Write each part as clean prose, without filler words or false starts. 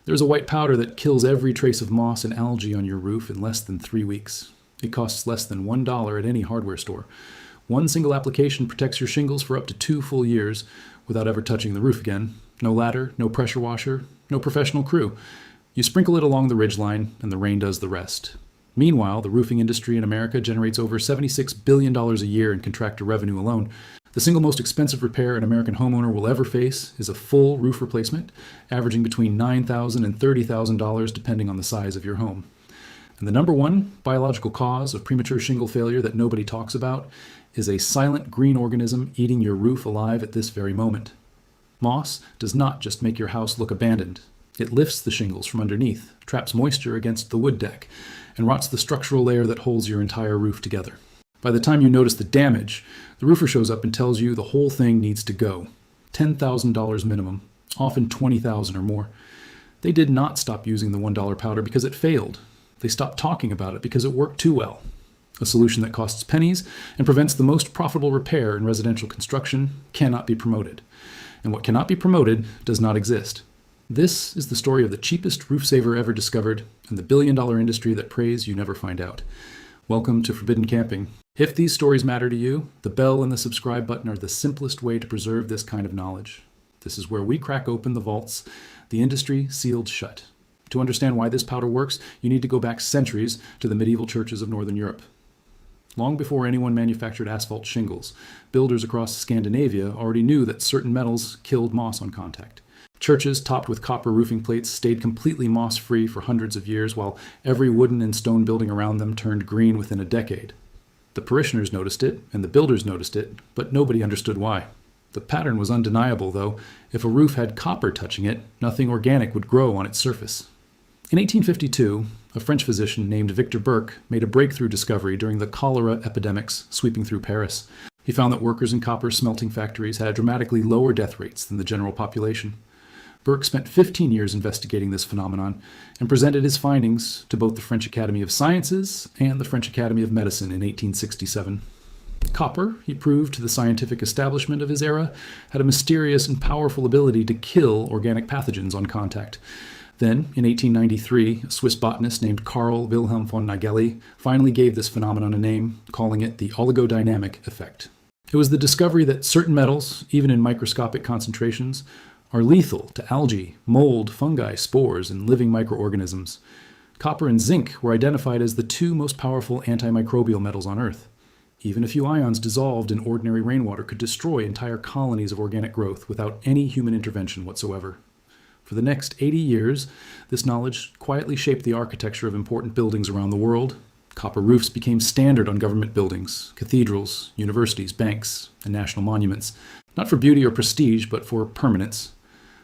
There's a white powder that kills every trace of moss and algae on your roof in less than 3 weeks. It costs less than $1 at any hardware store. One single application protects your shingles for up to 2 full years without ever touching the roof again. No ladder, no pressure washer, no professional crew. You sprinkle it along the ridgeline, and the rain does the rest. Meanwhile, the roofing industry in America generates over $76 billion a year in contractor revenue alone. The single most expensive repair an American homeowner will ever face is a full roof replacement, averaging between $9,000 and $30,000 depending on the size of your home. And the number one biological cause of premature shingle failure that nobody talks about is a silent green organism eating your roof alive at this very moment. Moss does not just make your house look abandoned. It lifts the shingles from underneath, traps moisture against the wood deck, and rots the structural layer that holds your entire roof together. By the time you notice the damage, the roofer shows up and tells you the whole thing needs to go. $10,000 minimum, often $20,000 or more. They did not stop using the $1 powder because it failed. They stopped talking about it because it worked too well. A solution that costs pennies and prevents the most profitable repair in residential construction cannot be promoted. And what cannot be promoted does not exist. This is the story of the cheapest roof saver ever discovered and the billion-dollar industry that prays you never find out. Welcome to Forbidden Camping. If these stories matter to you, the bell and the subscribe button are the simplest way to preserve this kind of knowledge. This is where we crack open the vaults, the industry sealed shut. To understand why this powder works, you need to go back centuries to the medieval churches of Northern Europe. Long before anyone manufactured asphalt shingles, builders across Scandinavia already knew that certain metals killed moss on contact. Churches topped with copper roofing plates stayed completely moss-free for hundreds of years, while every wooden and stone building around them turned green within a decade. The parishioners noticed it, and the builders noticed it, but nobody understood why. The pattern was undeniable, though. If a roof had copper touching it, nothing organic would grow on its surface. In 1852, a French physician named Victor Berck made a breakthrough discovery during the cholera epidemics sweeping through Paris. He found that workers in copper smelting factories had dramatically lower death rates than the general population. Berck spent 15 years investigating this phenomenon and presented his findings to both the French Academy of Sciences and the French Academy of Medicine in 1867. Copper, he proved to the scientific establishment of his era, had a mysterious and powerful ability to kill organic pathogens on contact. Then, in 1893, a Swiss botanist named Carl Wilhelm von Nageli finally gave this phenomenon a name, calling it the oligodynamic effect. It was the discovery that certain metals, even in microscopic concentrations, are lethal to algae, mold, fungi, spores, and living microorganisms. Copper and zinc were identified as the 2 most powerful antimicrobial metals on Earth. Even a few ions dissolved in ordinary rainwater could destroy entire colonies of organic growth without any human intervention whatsoever. For the next 80 years, this knowledge quietly shaped the architecture of important buildings around the world. Copper roofs became standard on government buildings, cathedrals, universities, banks, and national monuments, not for beauty or prestige, but for permanence.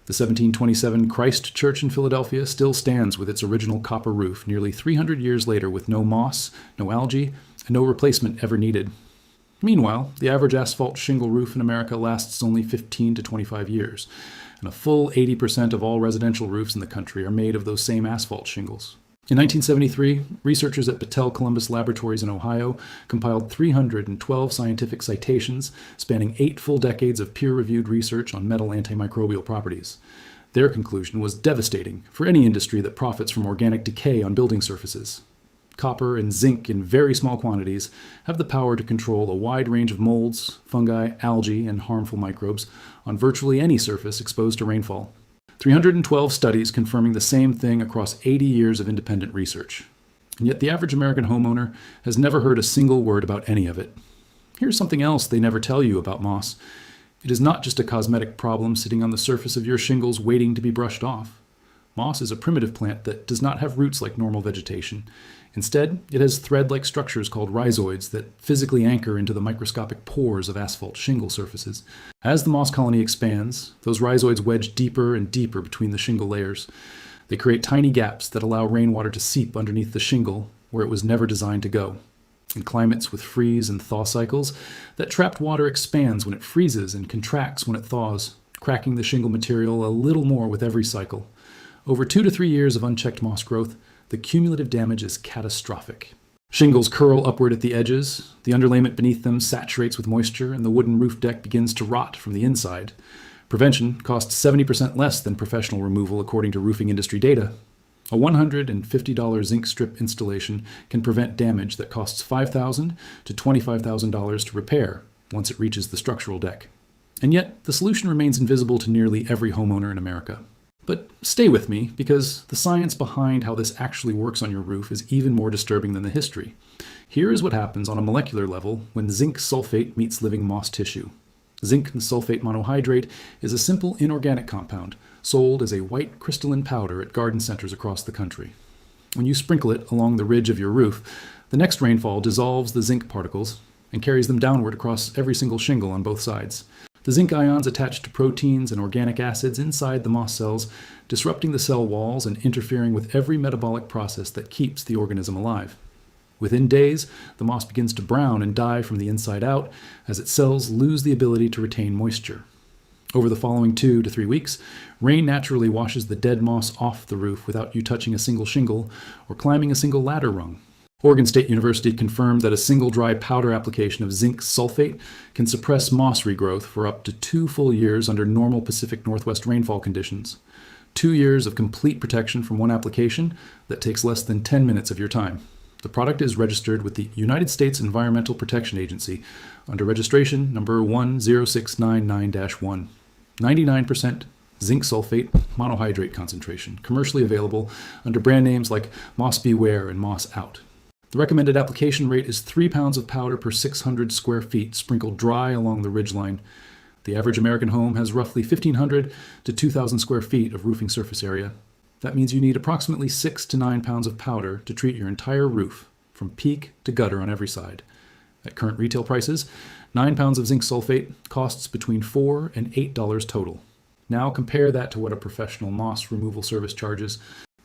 The 1727 Christ Church in Philadelphia still stands with its original copper roof nearly 300 years later with no moss, no algae, and no replacement ever needed. Meanwhile, the average asphalt shingle roof in America lasts only 15 to 25 years, and a full 80% of all residential roofs in the country are made of those same asphalt shingles. In 1973, researchers at Battelle Columbus Laboratories in Ohio compiled 312 scientific citations spanning 8 full decades of peer-reviewed research on metal antimicrobial properties. Their conclusion was devastating for any industry that profits from organic decay on building surfaces. Copper and zinc in very small quantities have the power to control a wide range of molds, fungi, algae, and harmful microbes on virtually any surface exposed to rainfall. 312 studies confirming the same thing across 80 years of independent research. And yet the average American homeowner has never heard a single word about any of it. Here's something else they never tell you about moss. It is not just a cosmetic problem sitting on the surface of your shingles waiting to be brushed off. Moss is a primitive plant that does not have roots like normal vegetation. Instead, it has thread-like structures called rhizoids that physically anchor into the microscopic pores of asphalt shingle surfaces. As the moss colony expands, those rhizoids wedge deeper and deeper between the shingle layers. They create tiny gaps that allow rainwater to seep underneath the shingle where it was never designed to go. In climates with freeze and thaw cycles, that trapped water expands when it freezes and contracts when it thaws, cracking the shingle material a little more with every cycle. Over 2 to 3 years of unchecked moss growth, the cumulative damage is catastrophic. Shingles curl upward at the edges, the underlayment beneath them saturates with moisture, and the wooden roof deck begins to rot from the inside. Prevention costs 70% less than professional removal, according to roofing industry data. A $150 zinc strip installation can prevent damage that costs $5,000 to $25,000 to repair once it reaches the structural deck. And yet, the solution remains invisible to nearly every homeowner in America. But stay with me, because the science behind how this actually works on your roof is even more disturbing than the history. Here is what happens on a molecular level when zinc sulfate meets living moss tissue. Zinc sulfate monohydrate is a simple inorganic compound sold as a white crystalline powder at garden centers across the country. When you sprinkle it along the ridge of your roof, the next rainfall dissolves the zinc particles and carries them downward across every single shingle on both sides. The zinc ions attach to proteins and organic acids inside the moss cells, disrupting the cell walls and interfering with every metabolic process that keeps the organism alive. Within days, the moss begins to brown and die from the inside out as its cells lose the ability to retain moisture. Over the following 2 to 3 weeks, rain naturally washes the dead moss off the roof without you touching a single shingle or climbing a single ladder rung. Oregon State University confirmed that a single dry powder application of zinc sulfate can suppress moss regrowth for up to 2 full years under normal Pacific Northwest rainfall conditions. 2 years of complete protection from one application that takes less than 10 minutes of your time. The product is registered with the United States Environmental Protection Agency under registration number 10699-1. 99% zinc sulfate monohydrate concentration, commercially available under brand names like Moss Beware and Moss Out. The recommended application rate is 3 pounds of powder per 600 square feet, sprinkled dry along the ridgeline. The average American home has roughly 1,500 to 2,000 square feet of roofing surface area. That means you need approximately 6 to 9 pounds of powder to treat your entire roof, from peak to gutter on every side. At current retail prices, 9 pounds of zinc sulfate costs between $4 and $8 total. Now compare that to what a professional moss removal service charges.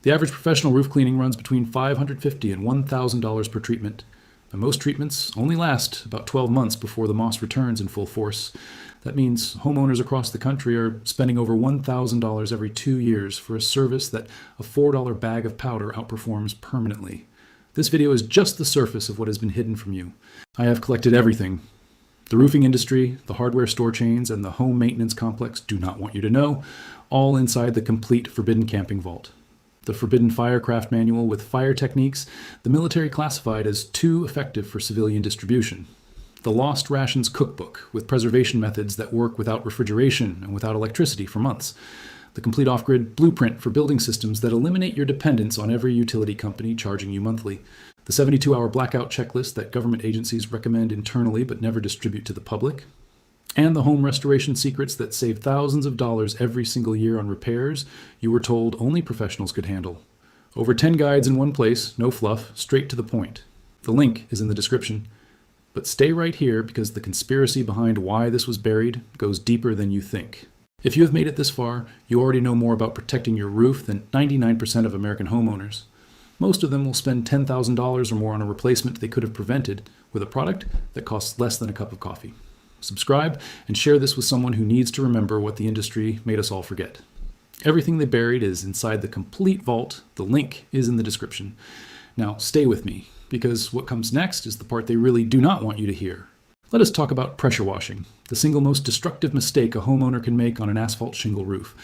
The average professional roof cleaning runs between $550 and $1,000 per treatment. And most treatments only last about 12 months before the moss returns in full force. That means homeowners across the country are spending over $1,000 every 2 years for a service that a $4 bag of powder outperforms permanently. This video is just the surface of what has been hidden from you. I have collected everything. The roofing industry, the hardware store chains, and the home maintenance complex do not want you to know, all inside the complete Forbidden Camping Vault. The Forbidden Firecraft Manual with fire techniques the military classified as too effective for civilian distribution. The Lost Rations Cookbook with preservation methods that work without refrigeration and without electricity for months. The complete off-grid blueprint for building systems that eliminate your dependence on every utility company charging you monthly. The 72-hour blackout checklist that government agencies recommend internally but never distribute to the public. And the home restoration secrets that save thousands of dollars every single year on repairs you were told only professionals could handle. Over 10 guides in one place, no fluff, straight to the point. The link is in the description. But stay right here because the conspiracy behind why this was buried goes deeper than you think. If you have made it this far, you already know more about protecting your roof than 99% of American homeowners. Most of them will spend $10,000 or more on a replacement they could have prevented with a product that costs less than a cup of coffee. Subscribe and share this with someone who needs to remember what the industry made us all forget. Everything they buried is inside the complete vault. The link is in the description. Now stay with me, because what comes next is the part they really do not want you to hear. Let us talk about pressure washing, the single most destructive mistake a homeowner can make on an asphalt shingle roof.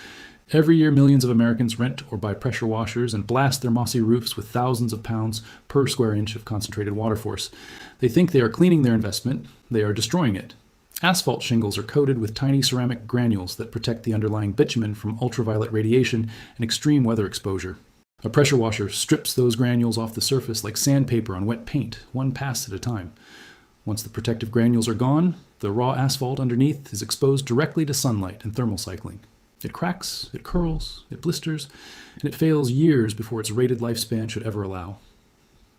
Every year, millions of Americans rent or buy pressure washers and blast their mossy roofs with thousands of pounds per square inch of concentrated water force. They think they are cleaning their investment. They are destroying it. Asphalt shingles are coated with tiny ceramic granules that protect the underlying bitumen from ultraviolet radiation and extreme weather exposure. A pressure washer strips those granules off the surface like sandpaper on wet paint, one pass at a time. Once the protective granules are gone, the raw asphalt underneath is exposed directly to sunlight and thermal cycling. It cracks, it curls, it blisters, and it fails years before its rated lifespan should ever allow.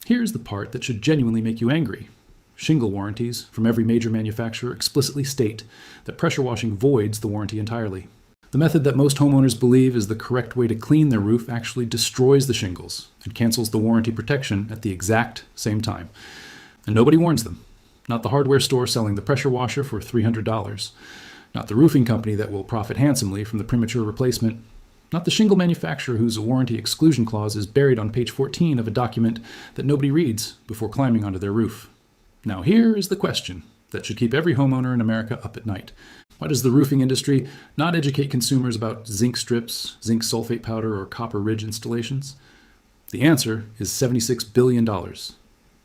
Here's the part that should genuinely make you angry. Shingle warranties from every major manufacturer explicitly state that pressure washing voids the warranty entirely. The method that most homeowners believe is the correct way to clean their roof actually destroys the shingles and cancels the warranty protection at the exact same time. And nobody warns them. Not the hardware store selling the pressure washer for $300. Not the roofing company that will profit handsomely from the premature replacement. Not the shingle manufacturer whose warranty exclusion clause is buried on page 14 of a document that nobody reads before climbing onto their roof. Now here is the question that should keep every homeowner in America up at night. Why does the roofing industry not educate consumers about zinc strips, zinc sulfate powder, or copper ridge installations? The answer is $76 billion.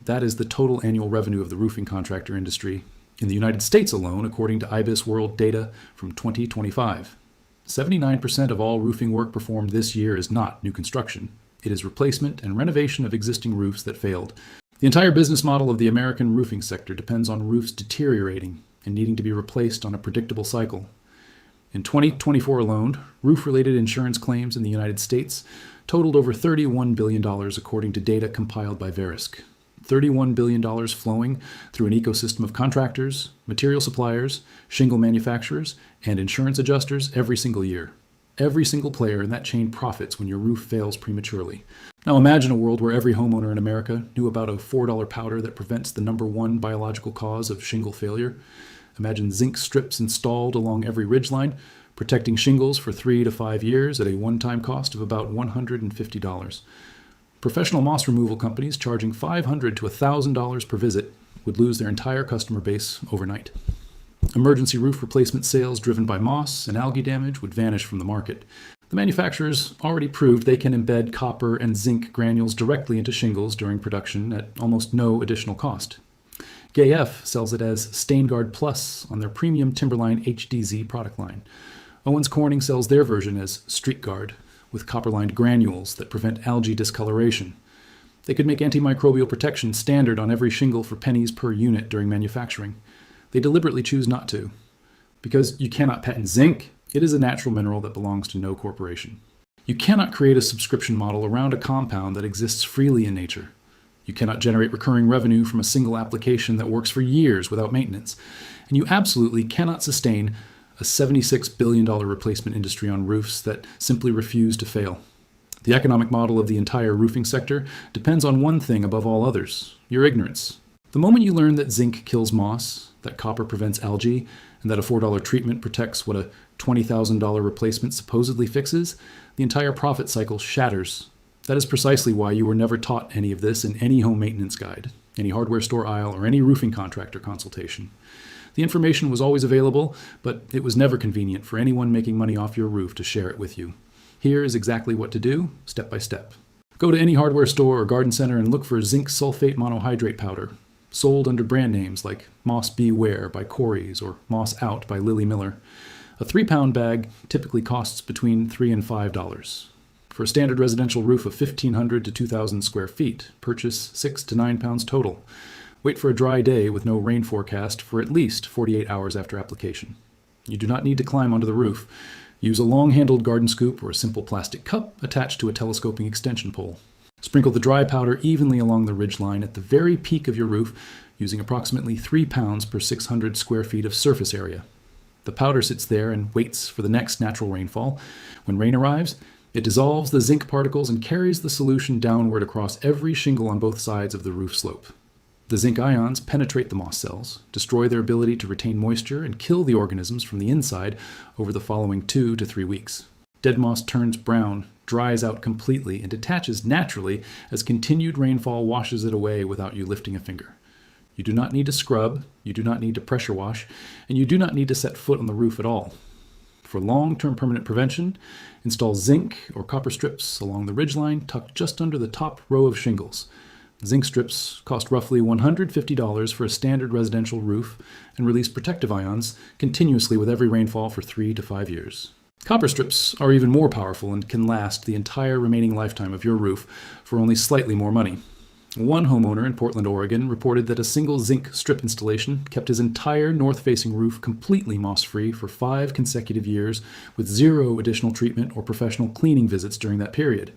That is the total annual revenue of the roofing contractor industry in the United States alone, according to IBIS World data from 2025. 79% of all roofing work performed this year is not new construction. It is replacement and renovation of existing roofs that failed. The entire business model of the American roofing sector depends on roofs deteriorating and needing to be replaced on a predictable cycle. In 2024 alone, roof-related insurance claims in the United States totaled over $31 billion according to data compiled by Verisk. $31 billion flowing through an ecosystem of contractors, material suppliers, shingle manufacturers, and insurance adjusters every single year. Every single player in that chain profits when your roof fails prematurely. Now imagine a world where every homeowner in America knew about a $4 powder that prevents the #1 biological cause of shingle failure. Imagine zinc strips installed along every ridgeline, protecting shingles for 3 to 5 years at a one-time cost of about $150. Professional moss removal companies charging $500 to $1,000 per visit would lose their entire customer base overnight. Emergency roof replacement sales driven by moss and algae damage would vanish from the market. The manufacturers already proved they can embed copper and zinc granules directly into shingles during production at almost no additional cost. GAF sells it as StainGuard Plus on their premium Timberline HDZ product line. Owens Corning sells their version as StreetGuard, with copper-lined granules that prevent algae discoloration. They could make antimicrobial protection standard on every shingle for pennies per unit during manufacturing. They deliberately choose not to. Because you cannot patent zinc, it is a natural mineral that belongs to no corporation. You cannot create a subscription model around a compound that exists freely in nature. You cannot generate recurring revenue from a single application that works for years without maintenance. And you absolutely cannot sustain a $76 billion replacement industry on roofs that simply refuse to fail. The economic model of the entire roofing sector depends on one thing above all others: your ignorance. The moment you learn that zinc kills moss, that copper prevents algae, and that a $4 treatment protects what a $20,000 replacement supposedly fixes, the entire profit cycle shatters. That is precisely why you were never taught any of this in any home maintenance guide, any hardware store aisle, or any roofing contractor consultation. The information was always available, but it was never convenient for anyone making money off your roof to share it with you. Here is exactly what to do, step by step. Go to any hardware store or garden center and look for zinc sulfate monohydrate powder, sold under brand names like Moss Beware by Corey's or Moss Out by Lily Miller. A 3-pound bag typically costs between $3 and $5. For a standard residential roof of 1,500 to 2,000 square feet, purchase 6 to 9 pounds total. Wait for a dry day with no rain forecast for at least 48 hours after application. You do not need to climb onto the roof. Use a long-handled garden scoop or a simple plastic cup attached to a telescoping extension pole. Sprinkle the dry powder evenly along the ridgeline at the very peak of your roof, using approximately 3 pounds per 600 square feet of surface area. The powder sits there and waits for the next natural rainfall. When rain arrives, it dissolves the zinc particles and carries the solution downward across every shingle on both sides of the roof slope. The zinc ions penetrate the moss cells, destroy their ability to retain moisture, and kill the organisms from the inside over the following 2 to 3 weeks. Dead moss turns brown, dries out completely, and detaches naturally as continued rainfall washes it away without you lifting a finger. You do not need to scrub, you do not need to pressure wash, and you do not need to set foot on the roof at all. For long-term permanent prevention, install zinc or copper strips along the ridgeline tucked just under the top row of shingles. Zinc strips cost roughly $150 for a standard residential roof and release protective ions continuously with every rainfall for 3 to 5 years. Copper strips are even more powerful and can last the entire remaining lifetime of your roof for only slightly more money. One homeowner in Portland, Oregon reported that a single zinc strip installation kept his entire north-facing roof completely moss-free for 5 consecutive years with 0 additional treatment or professional cleaning visits during that period.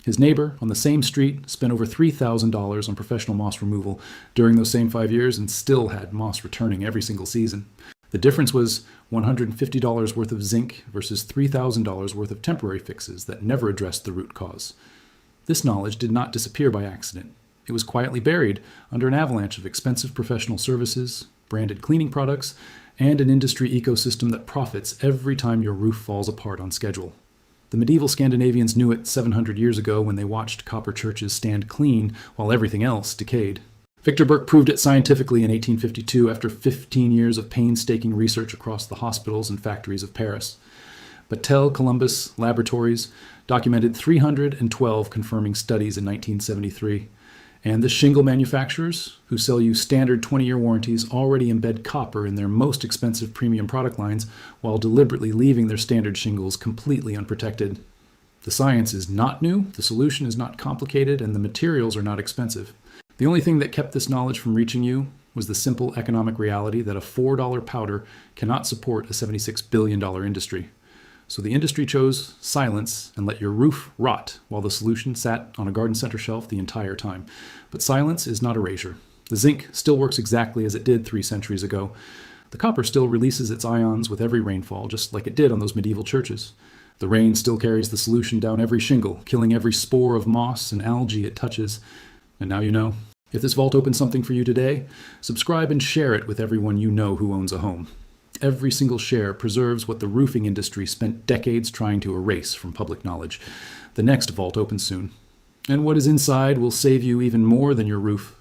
His neighbor on the same street spent over $3,000 on professional moss removal during those same 5 years and still had moss returning every single season. The difference was $150 worth of zinc versus $3,000 worth of temporary fixes that never addressed the root cause. This knowledge did not disappear by accident. It was quietly buried under an avalanche of expensive professional services, branded cleaning products, and an industry ecosystem that profits every time your roof falls apart on schedule. The medieval Scandinavians knew it 700 years ago when they watched copper churches stand clean while everything else decayed. Victor Burke proved it scientifically in 1852 after 15 years of painstaking research across the hospitals and factories of Paris. Battelle Columbus Laboratories documented 312 confirming studies in 1973. And the shingle manufacturers, who sell you standard 20-year warranties, already embed copper in their most expensive premium product lines while deliberately leaving their standard shingles completely unprotected. The science is not new, the solution is not complicated, and the materials are not expensive. The only thing that kept this knowledge from reaching you was the simple economic reality that a $4 powder cannot support a $76 billion industry. So the industry chose silence and let your roof rot while the solution sat on a garden center shelf the entire time. But silence is not erasure. The zinc still works exactly as it did 3 centuries ago. The copper still releases its ions with every rainfall, just like it did on those medieval churches. The rain still carries the solution down every shingle, killing every spore of moss and algae it touches. And now you know. If this vault opened something for you today, subscribe and share it with everyone you know who owns a home. Every single share preserves what the roofing industry spent decades trying to erase from public knowledge. The next vault opens soon. And what is inside will save you even more than your roof.